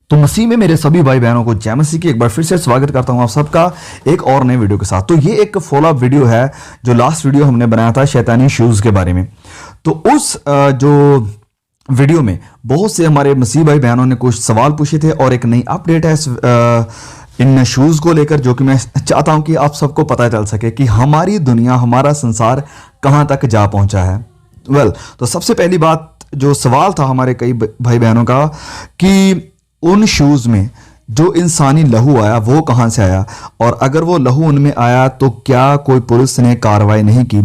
तो मसीह में मेरे सभी भाई बहनों को जय मसीह की एक बार फिर से स्वागत करता हूं आप सबका एक और नए वीडियो के साथ। तो ये एक फॉलोअप वीडियो है जो लास्ट वीडियो हमने बनाया था शैतानी शूज़ के बारे में। तो उस जो वीडियो में बहुत से हमारे मसीह भाई बहनों ने कुछ सवाल पूछे थे और एक नई अपडेट है इन शूज़ को लेकर, जो कि मैं चाहता हूं कि आप सबको पता चल सके कि हमारी दुनिया, हमारा संसार कहां तक जा पहुंचा है। तो सबसे पहली बात जो सवाल था हमारे कई भाई बहनों का कि उन शूज़ में जो इंसानी लहू आया वो कहां से आया, और अगर वो लहू उनमें आया तो क्या कोई पुलिस ने कार्रवाई नहीं की,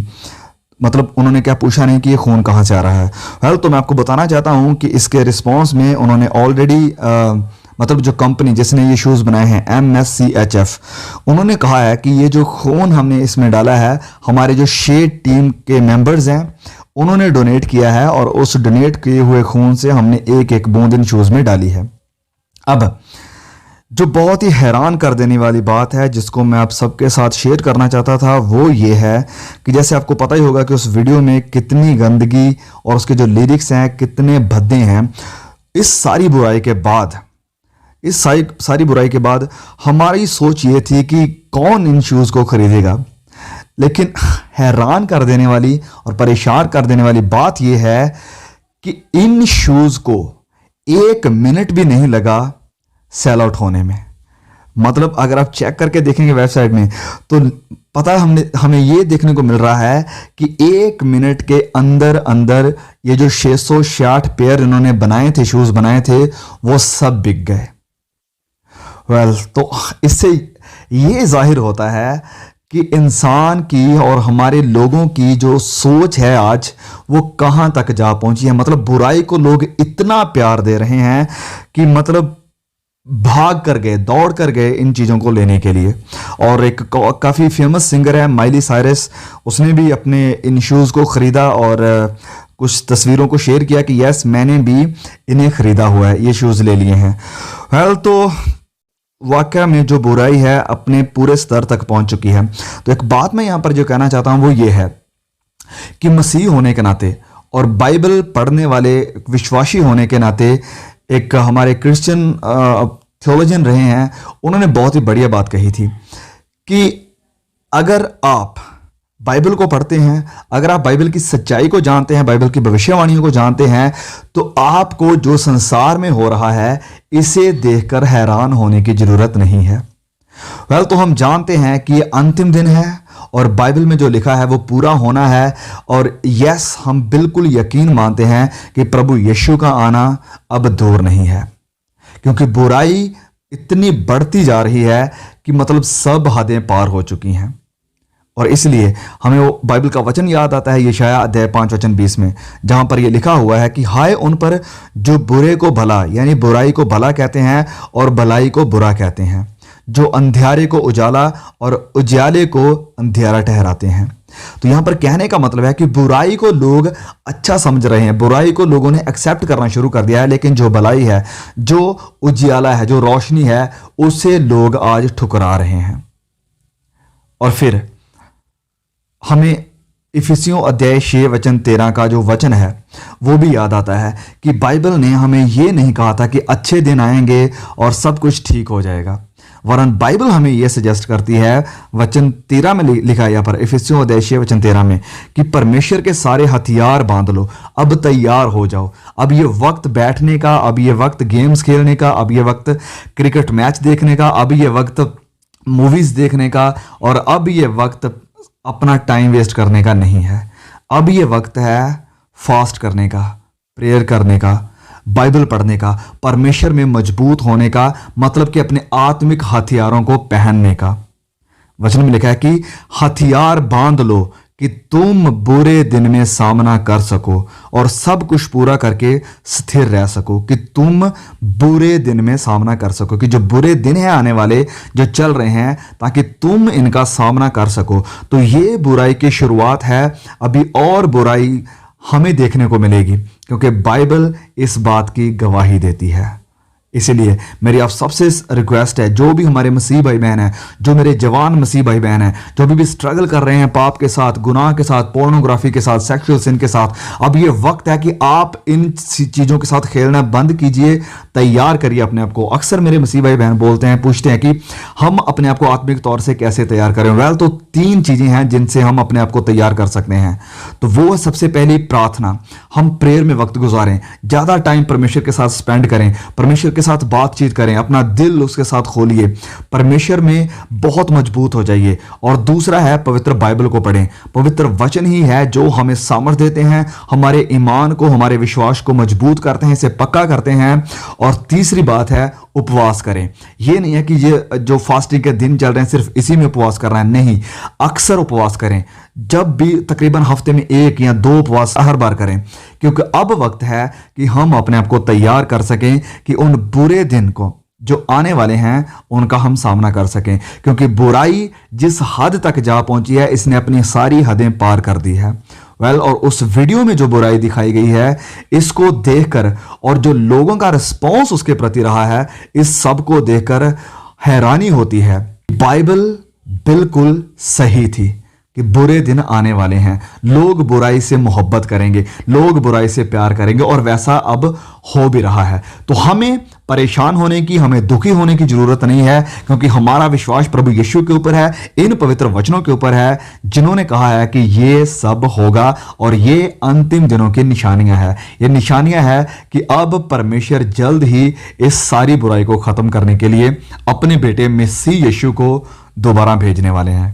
मतलब उन्होंने क्या पूछा नहीं कि ये खून कहां से आ रहा है। तो मैं आपको बताना चाहता हूं कि इसके रिस्पांस में उन्होंने ऑलरेडी मतलब जो कंपनी जिसने ये शूज़ बनाए हैं MSCHF, उन्होंने कहा है कि ये जो खून हमने इसमें डाला है, हमारे जो शेड टीम के मेंबर्स हैं उन्होंने डोनेट किया है और उस डोनेट किए हुए खून से हमने एक एक बूंद इन शूज़ में डाली है। अब जो बहुत ही हैरान कर देने वाली बात है जिसको मैं आप सबके साथ शेयर करना चाहता था वो ये है कि जैसे आपको पता ही होगा कि उस वीडियो में कितनी गंदगी और उसके जो लिरिक्स हैं कितने भद्दे हैं। इस सारी बुराई के बाद हमारी सोच ये थी कि कौन इन शूज़ को खरीदेगा, लेकिन हैरान कर देने वाली और परेशान कर देने वाली बात यह है कि इन शूज़ को 1 मिनट भी नहीं लगा सेल आउट होने में। मतलब अगर आप चेक करके देखेंगे वेबसाइट में तो पता है हमें ये देखने को मिल रहा है कि 1 मिनट के अंदर अंदर ये जो 660 पेयर इन्होंने बनाए थे, शूज़ बनाए थे, वो सब बिक गए। तो इससे ये जाहिर होता है कि इंसान की और हमारे लोगों की जो सोच है आज वो कहां तक जा पहुंची है। मतलब बुराई को लोग इतना प्यार दे रहे हैं कि मतलब भाग कर गए, दौड़ कर गए इन चीज़ों को लेने के लिए। और एक काफ़ी फेमस सिंगर है माइली साइरस, उसने भी अपने इन शूज़ को ख़रीदा और कुछ तस्वीरों को शेयर किया कि यस मैंने भी इन्हें ख़रीदा हुआ है, ये शूज़ ले लिए हैं। तो वाकई में जो बुराई है अपने पूरे स्तर तक पहुंच चुकी है। तो एक बात मैं यहाँ पर जो कहना चाहता हूँ वो ये है कि मसीह होने के नाते और बाइबल पढ़ने वाले विश्वासी होने के नाते एक हमारे क्रिश्चियन थियोलॉजियन रहे हैं, उन्होंने बहुत ही बढ़िया बात कही थी कि अगर आप बाइबल को पढ़ते हैं, अगर आप बाइबल की सच्चाई को जानते हैं, बाइबल की भविष्यवाणियों को जानते हैं, तो आपको जो संसार में हो रहा है इसे देखकर हैरान होने की जरूरत नहीं है। तो हम जानते हैं कि ये अंतिम दिन है और बाइबल में जो लिखा है वो पूरा होना है। और यस, हम बिल्कुल यकीन मानते हैं कि प्रभु यीशु का आना अब दूर नहीं है, क्योंकि बुराई इतनी बढ़ती जा रही है कि मतलब सब हदें पार हो चुकी हैं। और इसलिए हमें वो बाइबल का वचन याद आता है यशायाह अध्याय 5 वचन 20 में, जहां पर यह लिखा हुआ है कि हाय उन पर जो बुरे को भला यानी बुराई को भला कहते हैं और भलाई को बुरा कहते हैं, जो अंधियारे को उजाला और उजाले को अंधियारा ठहराते हैं। तो यहां पर कहने का मतलब है कि बुराई को लोग अच्छा समझ रहे हैं, बुराई को लोगों ने एक्सेप्ट करना शुरू कर दिया है, लेकिन जो भलाई है, जो उजियाला है, जो रोशनी है, उसे लोग आज ठुकरा रहे हैं। और फिर हमें इफिसियों अध्याय 6 वचन 13 का जो वचन है वो भी याद आता है कि बाइबल ने हमें ये नहीं कहा था कि अच्छे दिन आएंगे और सब कुछ ठीक हो जाएगा, वरन बाइबल हमें यह सजेस्ट करती है, वचन 13 में लिखा है यहाँ पर इफिसियों अध्याय 6 वचन 13 में, कि परमेश्वर के सारे हथियार बांध लो, अब तैयार हो जाओ। अब ये वक्त बैठने का, अब ये वक्त गेम्स खेलने का, अब ये वक्त क्रिकेट मैच देखने का, अब ये वक्त मूवीज देखने का, और अब ये वक्त अपना टाइम वेस्ट करने का नहीं है। अब ये वक्त है फास्ट करने का, प्रेयर करने का, बाइबल पढ़ने का, परमेश्वर में मजबूत होने का, मतलब कि अपने आत्मिक हथियारों को पहनने का। वचन में लिखा है कि हथियार बांध लो कि तुम बुरे दिन में सामना कर सको और सब कुछ पूरा करके स्थिर रह सको, कि तुम बुरे दिन में सामना कर सको, कि जो बुरे दिन हैं आने वाले जो चल रहे हैं, ताकि तुम इनका सामना कर सको। तो ये बुराई की शुरुआत है, अभी और बुराई हमें देखने को मिलेगी, क्योंकि बाइबल इस बात की गवाही देती है। इसीलिए मेरी आप सबसे रिक्वेस्ट है, जो भी हमारे मसीह भाई बहन है, जो मेरे जवान मसीह भाई बहन है, जो अभी भी स्ट्रगल कर रहे हैं पाप के साथ, गुनाह के साथ, पोर्नोग्राफी के साथ, सेक्सुअल सिन के साथ, अब ये वक्त है कि आप इन चीज़ों के साथ खेलना बंद कीजिए, तैयार करिए अपने आप को। अक्सर मेरे मसीह भाई बहन बोलते हैं, पूछते हैं कि हम अपने आप को आत्मिक तौर से कैसे तैयार करें। वेल, तो 3 चीज़ें हैं जिनसे हम अपने आप को तैयार कर सकते हैं। तो वो सबसे पहली प्रार्थना, हम प्रेयर में वक्त गुजारें, ज़्यादा टाइम परमेश्वर के साथ स्पेंड करें, परमेश्वर के साथ बातचीत करें, अपना दिल उसके साथ खोलिए, परमेश्वर में बहुत मजबूत हो जाइए। और दूसरा है पवित्र बाइबल को पढ़ें। पवित्र वचन ही है जो हमें सामर्थ देते हैं, हमारे ईमान को, हमारे विश्वास को मजबूत करते हैं, इसे पक्का करते हैं। और तीसरी बात है उपवास करें। ये नहीं है कि ये जो फास्टिंग के दिन चल रहे हैं सिर्फ इसी में उपवास करना है, नहीं, अक्सर उपवास करें। जब भी तकरीबन हफ्ते में 1 या 2 उपवास हर बार करें, क्योंकि अब वक्त है कि हम अपने आप को तैयार कर सकें कि उन बुरे दिन को जो आने वाले हैं उनका हम सामना कर सकें। क्योंकि बुराई जिस हद तक जा पहुंची है, इसने अपनी सारी हदें पार कर दी है। वेल, और उस वीडियो में जो बुराई दिखाई गई है, इसको देखकर और जो लोगों का रिस्पॉन्स उसके प्रति रहा है, इस सब को देखकर हैरानी होती है। बाइबल बिल्कुल सही थी कि बुरे दिन आने वाले हैं, लोग बुराई से मोहब्बत करेंगे, लोग बुराई से प्यार करेंगे, और वैसा अब हो भी रहा है। तो हमें परेशान होने की, हमें दुखी होने की जरूरत नहीं है, क्योंकि हमारा विश्वास प्रभु यीशु के ऊपर है, इन पवित्र वचनों के ऊपर है, जिन्होंने कहा है कि ये सब होगा और ये अंतिम दिनों की निशानियां हैं। ये निशानियां हैं कि अब परमेश्वर जल्द ही इस सारी बुराई को खत्म करने के लिए अपने बेटे मसीह यीशु को दोबारा भेजने वाले हैं।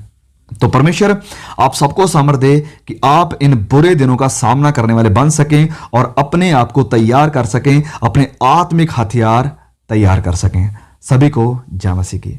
तो परमेश्वर आप सबको सामर्थ दे कि आप इन बुरे दिनों का सामना करने वाले बन सकें और अपने आप को तैयार कर सकें, अपने आत्मिक हथियार तैयार कर सकें। सभी को जय मसीह की।